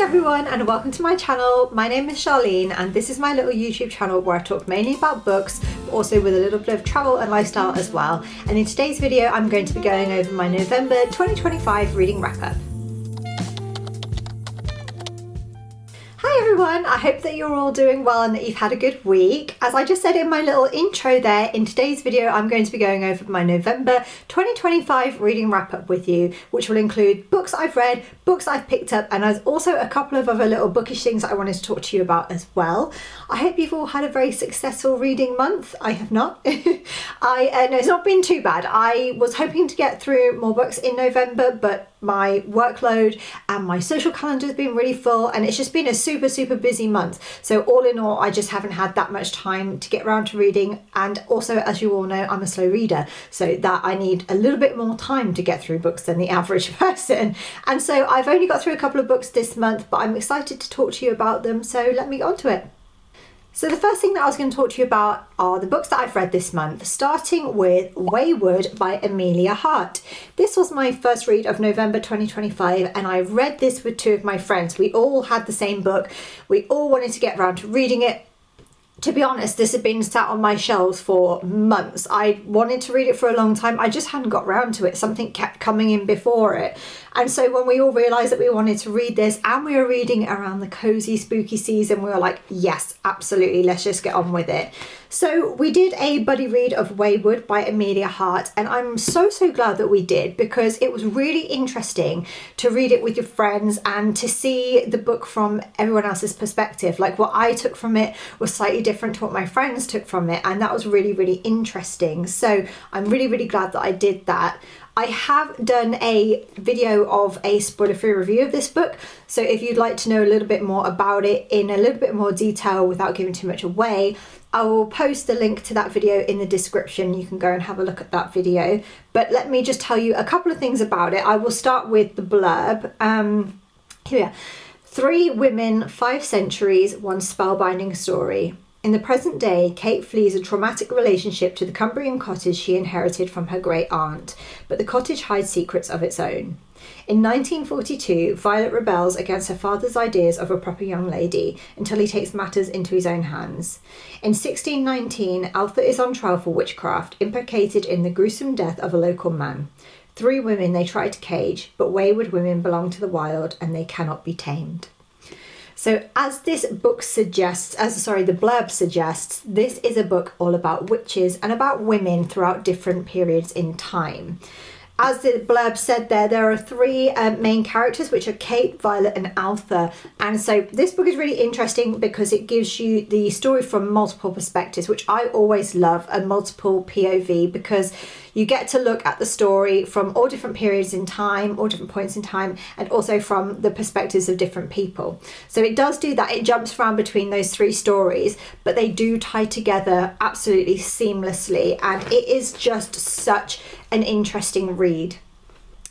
everyone and welcome to my channel. My name is Charlene and this is my little YouTube channel where I talk mainly about books, but also with a little bit of travel and lifestyle as well. And in today's video I'm going to be going over my November 2025 reading wrap up. Hi everyone, I hope that you're all doing well and that you've had a good week. As I just said in my little intro there, in today's video I'm going to be going over my November 2025 reading wrap up with you, which will include books I've read, books I've picked up, and there's also a couple of other little bookish things that I wanted to talk to you about as well. I hope you've all had a very successful reading month. I have not. No, it's not been too bad. I was hoping to get through more books in November, but my workload and my social calendar has been really full and it's just been a super busy month. So all in all, I just haven't had that much time to get around to reading, and also, as you all know, I'm a slow reader, so that I need a little bit more time to get through books than the average person. And so I've only got through a couple of books this month, but I'm excited to talk to you about them, so let me get on to it. So the first thing that I was going to talk to you about are the books that I've read this month, starting with Weyward by Emilia Hart. This was my first read of November 2025 and I read this with two of my friends. We all had the same book. We all wanted to get around to reading it. To be honest, this had been sat on my shelves for months. I wanted to read it for a long time. I just hadn't got round to it. Something kept coming in before it. And so when we all realised that we wanted to read this and we were reading around the cosy, spooky season, we were like, yes, absolutely, let's just get on with it. So we did a buddy read of Weyward by Emilia Hart, and I'm so glad that we did, because it was really interesting to read it with your friends and to see the book from everyone else's perspective. Like, what I took from it was slightly different to what my friends took from it, and that was really interesting. So I'm really glad that I did that. I have done a video of a spoiler-free review of this book, so if you'd like to know a little bit more about it in a little bit more detail without giving too much away, I will post the link to that video in the description. You can go and have a look at that video. But let me just tell you a couple of things about it. I will start with the blurb. Here we are. 3 women, 5 centuries, one spellbinding story. In the present day, Kate flees a traumatic relationship to the Cumbrian cottage she inherited from her great aunt, but the cottage hides secrets of its own. In 1942, Violet rebels against her father's ideas of a proper young lady until he takes matters into his own hands. In 1619, Alpha is on trial for witchcraft, implicated in the gruesome death of a local man. 3 women they try to cage, but wayward women belong to the wild and they cannot be tamed. So as this book suggests, the blurb suggests, this is a book all about witches and about women throughout different periods in time. As the blurb said there are 3 main characters, which are Kate, Violet and Alpha. And so this book is really interesting because it gives you the story from multiple perspectives, which I always love, a multiple POV, because you get to look at the story from all different periods in time, all different points in time, and also from the perspectives of different people. So it does do that. It jumps around between those 3 stories, but they do tie together absolutely seamlessly. And it is just such an interesting read.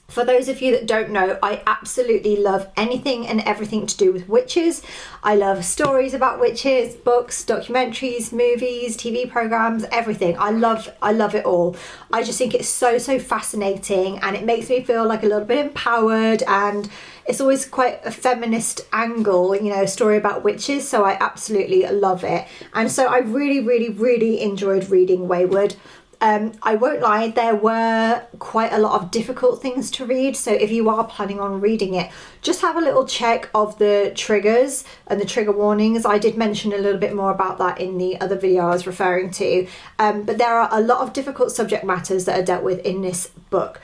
For those of you that don't know, I absolutely love anything and everything to do with witches. I love stories about witches, books, documentaries, movies, TV programs, everything. I love it all. I just think it's so fascinating, and it makes me feel like a little bit empowered, and it's always quite a feminist angle, you know, a story about witches, so I absolutely love it. And so I really enjoyed reading Weyward. I won't lie, there were quite a lot of difficult things to read, so if you are planning on reading it, just have a little check of the triggers and the trigger warnings. I did mention a little bit more about that in the other video I was referring to, but there are a lot of difficult subject matters that are dealt with in this book.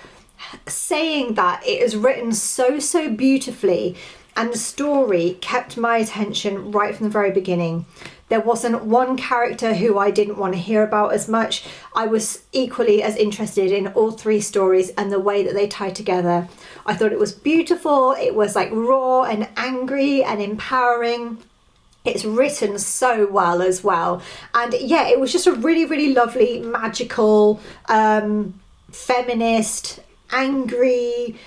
Saying that, it is written so beautifully, and the story kept my attention right from the very beginning. There wasn't one character who I didn't want to hear about as much. I was equally as interested in all 3 stories and the way that they tie together. I thought it was beautiful. It was like raw and angry and empowering. It's written so well as well. And yeah, it was just a really lovely, magical, feminist, angry,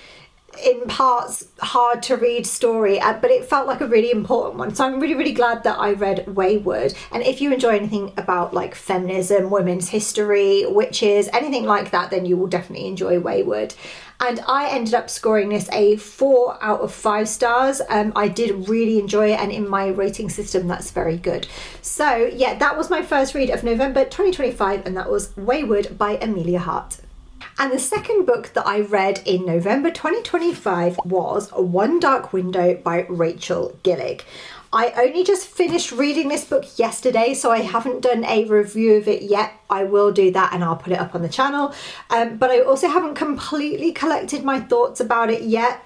in parts hard to read story, but it felt like a really important one. So I'm really, really glad that I read Weyward. And if you enjoy anything about like feminism, women's history, witches, anything like that, then you will definitely enjoy Weyward. And I ended up scoring this a 4 out of 5 stars. I did really enjoy it, and in my rating system, that's very good. So yeah, that was my first read of November 2025, and that was Weyward by Emilia Hart. And the second book that I read in November 2025 was One Dark Window by Rachel Gillig. I only just finished reading this book yesterday, so I haven't done a review of it yet. I will do that and I'll put it up on the channel. But I also haven't completely collected my thoughts about it yet.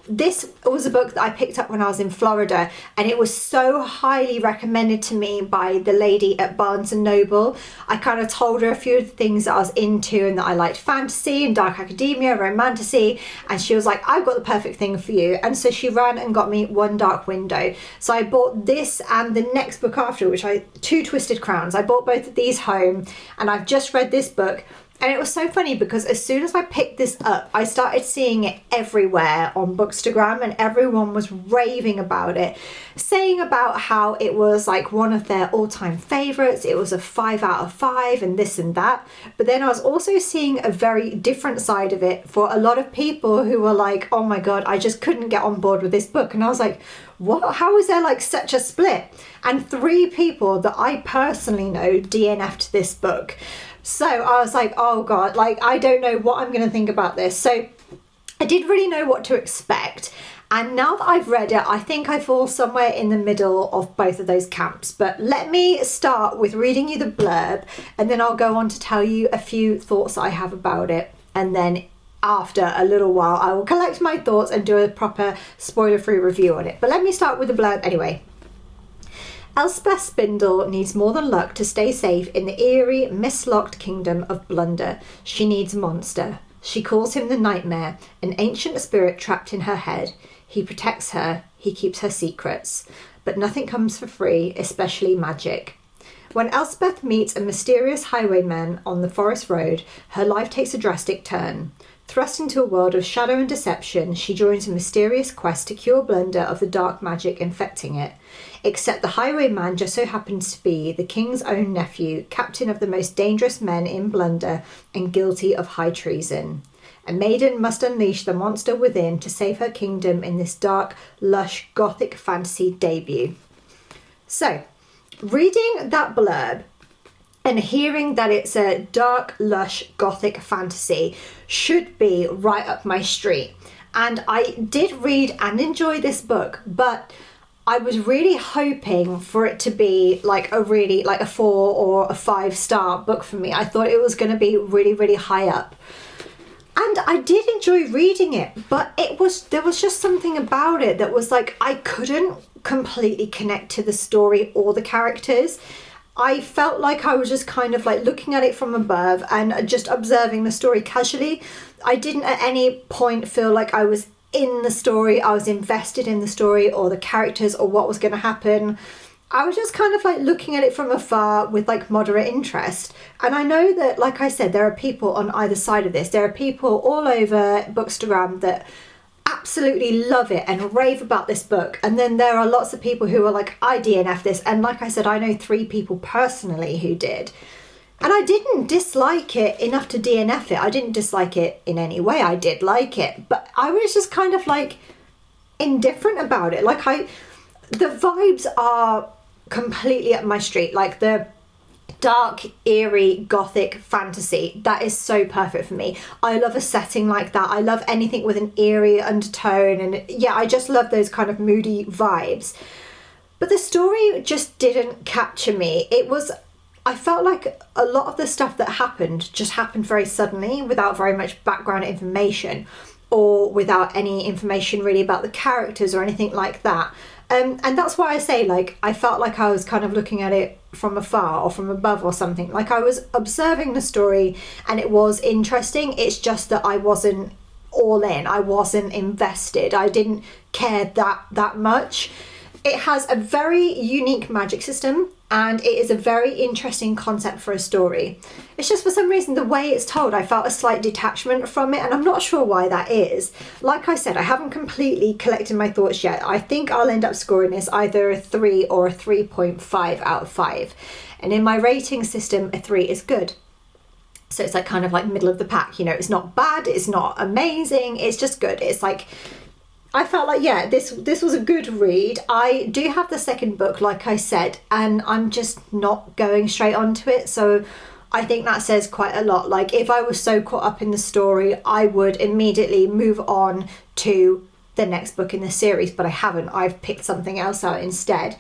This was a book that I picked up when I was in Florida, and it was so highly recommended to me by the lady at Barnes & Noble. I kind of told her a few of the things that I was into and that I liked fantasy and dark academia, romantasy, and she was like, I've got the perfect thing for you. And so she ran and got me One Dark Window. So I bought this and the next book after, Two Twisted Crowns. I bought both of these home, and I've just read this book. And it was so funny because as soon as I picked this up, I started seeing it everywhere on Bookstagram, and everyone was raving about it, saying about how it was like one of their all-time favorites. It was a 5 out of 5 and this and that. But then I was also seeing a very different side of it for a lot of people who were like, oh my God, I just couldn't get on board with this book. And I was like, what? How is there like such a split? And 3 people that I personally know DNF'd this book. So I was like, oh God, like I don't know what I'm going to think about this. So I didn't really know what to expect. And now that I've read it, I think I fall somewhere in the middle of both of those camps. But let me start with reading you the blurb, and then I'll go on to tell you a few thoughts I have about it. And then after a little while, I will collect my thoughts and do a proper spoiler-free review on it. But let me start with the blurb anyway. Elspeth Spindle needs more than luck to stay safe in the eerie, mist-locked kingdom of Blunder. She needs a monster. She calls him the Nightmare, an ancient spirit trapped in her head. He protects her, he keeps her secrets. But nothing comes for free, especially magic. When Elspeth meets a mysterious highwayman on the forest road, her life takes a drastic turn. Thrust into a world of shadow and deception, she joins a mysterious quest to cure Blunder of the dark magic infecting it. Except the highwayman just so happens to be the king's own nephew, captain of the most dangerous men in Blunder, and guilty of high treason. A maiden must unleash the monster within to save her kingdom in this dark, lush, gothic fantasy debut. So, reading that blurb and hearing that it's a dark, lush, gothic fantasy should be right up my street. And I did read and enjoy this book, but I was really hoping for it to be like a 4 or a 5-star book for me. I thought it was going to be really, really high up. And I did enjoy reading it, but there was just something about it that was like, I couldn't completely connect to the story or the characters. I felt like I was just kind of like looking at it from above and just observing the story casually. I didn't at any point feel like I was in the story, I was invested in the story or the characters or what was going to happen. I was just kind of like looking at it from afar with like moderate interest. And I know that, like I said, there are people on either side of this. There are people all over Bookstagram that absolutely love it and rave about this book. And then there are lots of people who are like, I DNF this. And like I said, I know 3 people personally who did. And I didn't dislike it enough to DNF it. I didn't dislike it in any way. I did like it. But I was just kind of like indifferent about it. Like the vibes are completely up my street. Like the dark, eerie, gothic fantasy. That is so perfect for me. I love a setting like that. I love anything with an eerie undertone. And yeah, I just love those kind of moody vibes. But the story just didn't capture me. I felt like a lot of the stuff that happened just happened very suddenly without very much background information or without any information really about the characters or anything like that. And that's why I say, like, I felt like I was kind of looking at it from afar or from above or something. Like I was observing the story and it was interesting. It's just that I wasn't all in. I wasn't invested. I didn't care that much. It has a very unique magic system. and it is a very interesting concept for a story. It's just for some reason the way it's told, I felt a slight detachment from it, and I'm not sure why that is. Like I said, I haven't completely collected my thoughts yet. I think I'll end up scoring this either a 3 or a 3.5 out of 5. And in my rating system, a 3 is good. So it's like kind of like middle of the pack, you know, it's not bad, it's not amazing, it's just good. It's like, I felt like, yeah, this was a good read. I do have the second book, like I said, and I'm just not going straight onto it. So I think that says quite a lot. Like, if I was so caught up in the story, I would immediately move on to the next book in the series, but I haven't. I've picked something else out instead.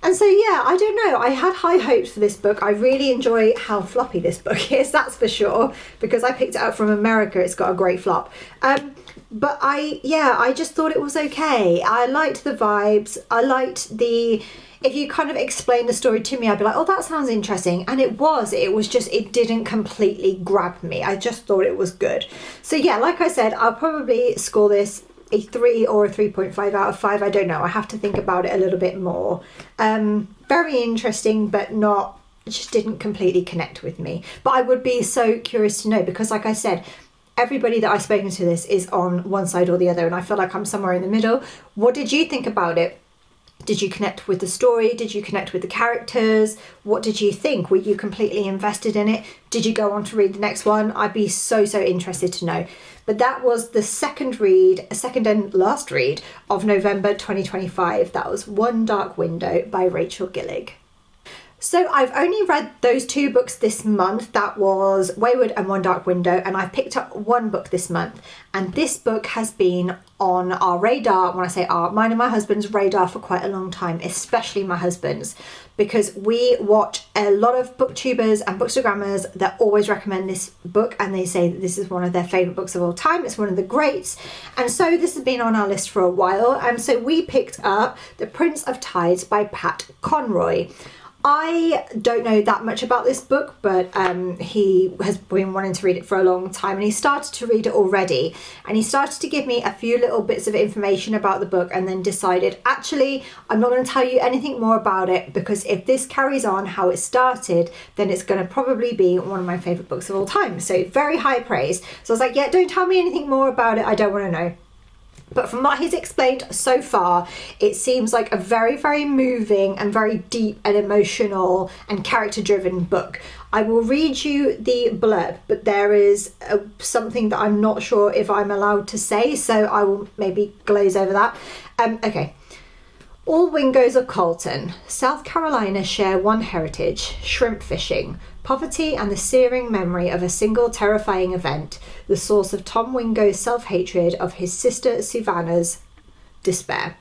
And so, yeah, I don't know. I had high hopes for this book. I really enjoy how floppy this book is, that's for sure, because I picked it up from America. It's got a great flop. But I just thought it was okay. I liked the vibes. I liked if you kind of explained the story to me, I'd be like, oh, that sounds interesting. And it was just, it didn't completely grab me. I just thought it was good. So yeah, like I said, I'll probably score this a 3 or a 3.5 out of 5. I don't know. I have to think about it a little bit more. Very interesting, but it just didn't completely connect with me. But I would be so curious to know, because like I said, everybody that I've spoken to this is on one side or the other, and I feel like I'm somewhere in the middle. What did you think about it? Did you connect with the story? Did you connect with the characters? What did you think? Were you completely invested in it? Did you go on to read the next one? I'd be so interested to know. But that was the second and last read of November 2025. That was One Dark Window by Rachel Gillig. So I've only read those 2 books this month. That was Weyward and One Dark Window, and I've picked up 1 book this month. And this book has been on our radar, when I say our, mine and my husband's radar, for quite a long time, especially my husband's, because we watch a lot of booktubers and bookstagrammers that always recommend this book, and they say that this is one of their favourite books of all time. It's one of the greats. And so this has been on our list for a while, and so we picked up The Prince of Tides by Pat Conroy. I don't know that much about this book, but he has been wanting to read it for a long time, and he started to read it already, and he started to give me a few little bits of information about the book, and then decided, actually, I'm not going to tell you anything more about it, because if this carries on how it started, then it's going to probably be one of my favourite books of all time. So very high praise. So I was like, yeah, don't tell me anything more about it, I don't want to know. But from what he's explained so far, it seems like a very moving and very deep and emotional and character-driven book. I will read you the blurb, but there is something that I'm not sure if I'm allowed to say, so I will maybe glaze over that. Okay. All Wingos of Colton, South Carolina share one heritage, shrimp fishing, poverty and the searing memory of a single terrifying event, the source of Tom Wingo's self-hatred of his sister Savannah's despair.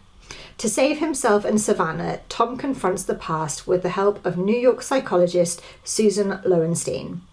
To save himself and Savannah, Tom confronts the past with the help of New York psychologist Susan Lowenstein.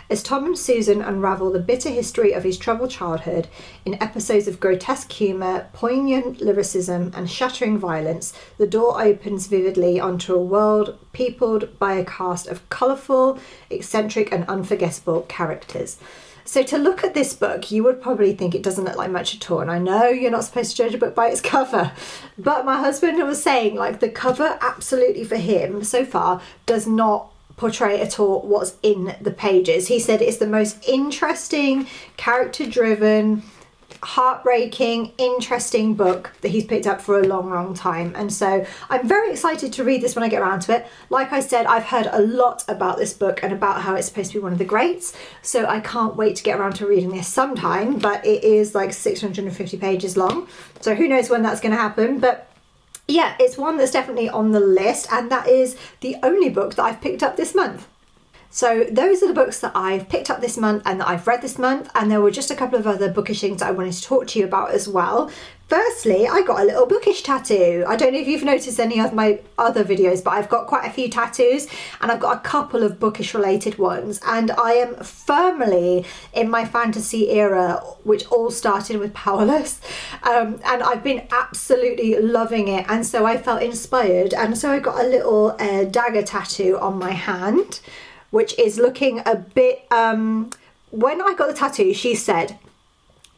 As Tom and Susan unravel the bitter history of his troubled childhood in episodes of grotesque humour, poignant lyricism and shattering violence, the door opens vividly onto a world peopled by a cast of colourful, eccentric and unforgettable characters. So to look at this book, you would probably think it doesn't look like much at all. And I know you're not supposed to judge a book by its cover, but my husband was saying, like, the cover absolutely for him so far does not portray at all what's in the pages. He said it's the most interesting, character-driven, heartbreaking, interesting book that he's picked up for a long time. And so I'm very excited to read this when I get around to it. Like I said, I've heard a lot about this book and about how it's supposed to be one of the greats, so I can't wait to get around to reading this sometime. But it is like 650 pages long, so who knows when that's going to happen. But yeah, it's one that's definitely on the list, and that is the only book that I've picked up this month. So those are the books that I've picked up this month and that I've read this month, and there were just a couple of other bookish things that I wanted to talk to you about as well. Firstly, I got a little bookish tattoo. I don't know if you've noticed any of my other videos, but I've got quite a few tattoos, and I've got a couple of bookish related ones, and I am firmly in my fantasy era, which all started with Powerless, and I've been absolutely loving it, and so I felt inspired, and so I got a little dagger tattoo on my hand, which is looking a bit, when I got the tattoo, she said,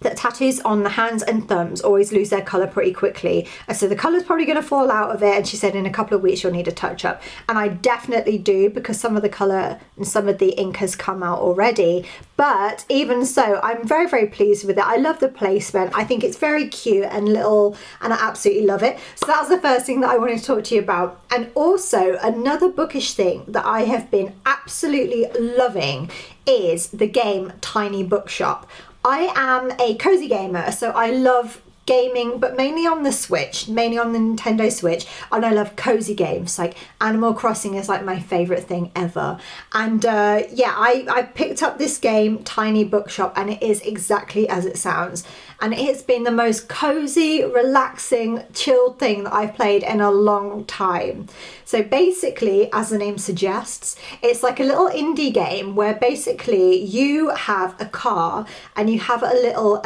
that tattoos on the hands and thumbs always lose their colour pretty quickly, and so the colour's probably going to fall out of it, and she said in a couple of weeks you'll need a touch up, and I definitely do, because some of the colour and some of the ink has come out already. But even so, I'm very, very pleased with it. I love the placement. I think it's very cute and little, and I absolutely love it. So that was the first thing that I wanted to talk to you about. And also another bookish thing that I have been absolutely loving is the game Tiny Bookshop. I am a cozy gamer, so I love gaming, but mainly on the Switch, mainly on the Nintendo Switch, and I love cozy games. Like Animal Crossing is like my favourite thing ever. And yeah, I picked up this game, Tiny Bookshop, and it is exactly as it sounds. And it's been the most cozy, relaxing, chilled thing that I've played in a long time. So basically, as the name suggests, it's like a little indie game where basically you have a car and you have a little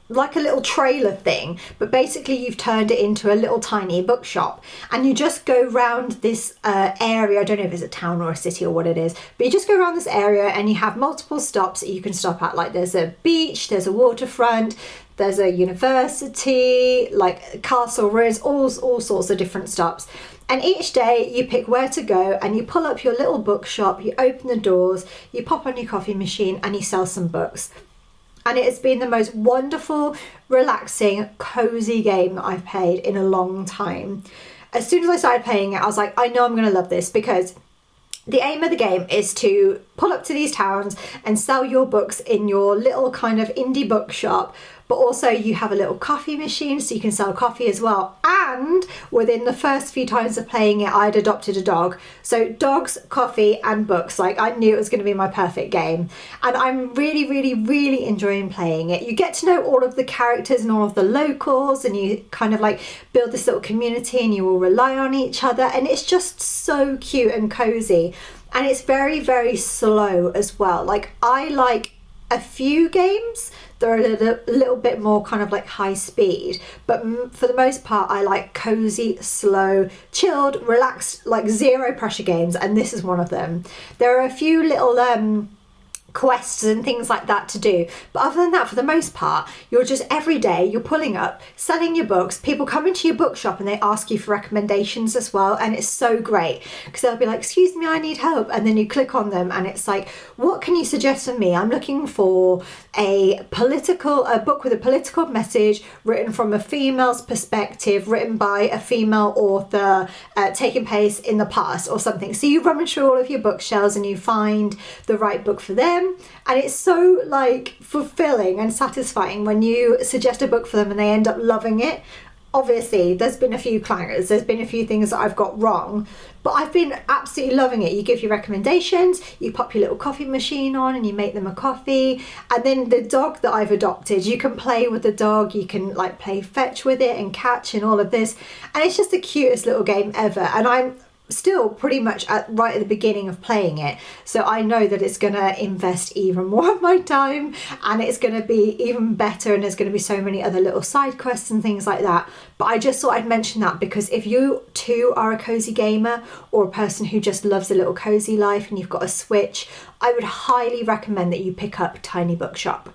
like a little trailer thing, but basically you've turned it into a little tiny bookshop, and you just go round this area. I don't know if it's a town or a city or what it is, but you just go around this area and you have multiple stops that you can stop at. Like there's a beach, there's a waterfront, there's a university, like castle ruins, all sorts of different stops. And each day you pick where to go, and you pull up your little bookshop, you open the doors, you pop on your coffee machine, and you sell some books. And it has been the most wonderful, relaxing, cozy game that I've played in a long time. As soon as I started playing it, I was like, I know I'm going to love this, because the aim of the game is to pull up to these towns and sell your books in your little kind of indie bookshop, but also you have a little coffee machine so you can sell coffee as well. And within the first few times of playing it, I'd adopted a dog. So dogs, coffee and books, like I knew it was going to be my perfect game. And I'm really, really, really enjoying playing it. You get to know all of the characters and all of the locals, and you kind of like build this little community, and you all rely on each other. And it's just so cute and cozy. And it's very, very slow as well. Like I like a few games that are a little bit more kind of like high speed, but for the most part I like cozy, slow, chilled, relaxed, like zero pressure games, and this is one of them. There are a few little quests and things like that to do, but other than that, for the most part, you're just every day you're pulling up, selling your books. People come into your bookshop and they ask you for recommendations as well, and it's so great because they'll be like, excuse me, I need help, and then you click on them and it's like, what can you suggest for me? I'm looking for a book with a political message, written from a female's perspective, written by a female author, taking place in the past or something. So you rummage through all of your bookshelves and you find the right book for them. And it's so like fulfilling and satisfying when you suggest a book for them and they end up loving it. Obviously, there's been a few clangers, there's been a few things that I've got wrong, but I've been absolutely loving it. You give your recommendations, you pop your little coffee machine on and you make them a coffee, and then the dog that I've adopted, you can play with the dog, you can like play fetch with it and catch and all of this, and it's just the cutest little game ever. And I'm still pretty much right at the beginning of playing it, so I know that it's gonna invest even more of my time, and it's gonna be even better, and there's gonna be so many other little side quests and things like that. But I just thought I'd mention that because if you too are a cozy gamer or a person who just loves a little cozy life and you've got a Switch, I would highly recommend that you pick up Tiny Bookshop.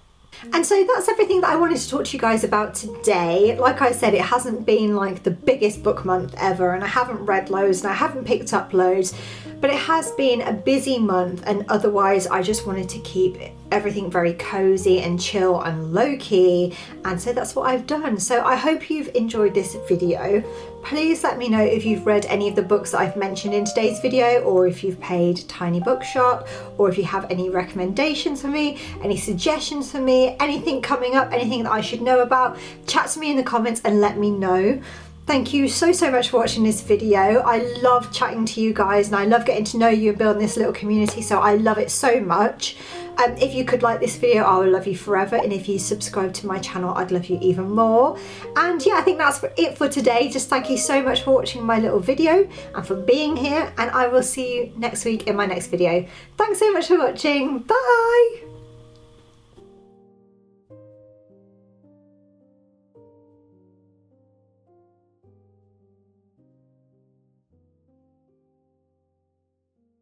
And so that's everything that I wanted to talk to you guys about today. Like I said, it hasn't been like the biggest book month ever, and I haven't read loads and I haven't picked up loads, but it has been a busy month, and otherwise I just wanted to keep everything very cozy and chill and low-key, and so that's what I've done. So I hope you've enjoyed this video. Please let me know if you've read any of the books that I've mentioned in today's video, or if you've paid Tiny Bookshop, or if you have any recommendations for me, any suggestions for me, anything coming up, anything that I should know about. Chat to me in the comments and let me know. Thank you so much for watching this video. I love chatting to you guys, and I love getting to know you and building this little community, so I love it so much. If you could like this video, I will love you forever, and if you subscribe to my channel, I'd love you even more. And yeah, I think that's it for today. Just thank you so much for watching my little video and for being here, and I will see you next week in my next video. Thanks so much for watching. Bye!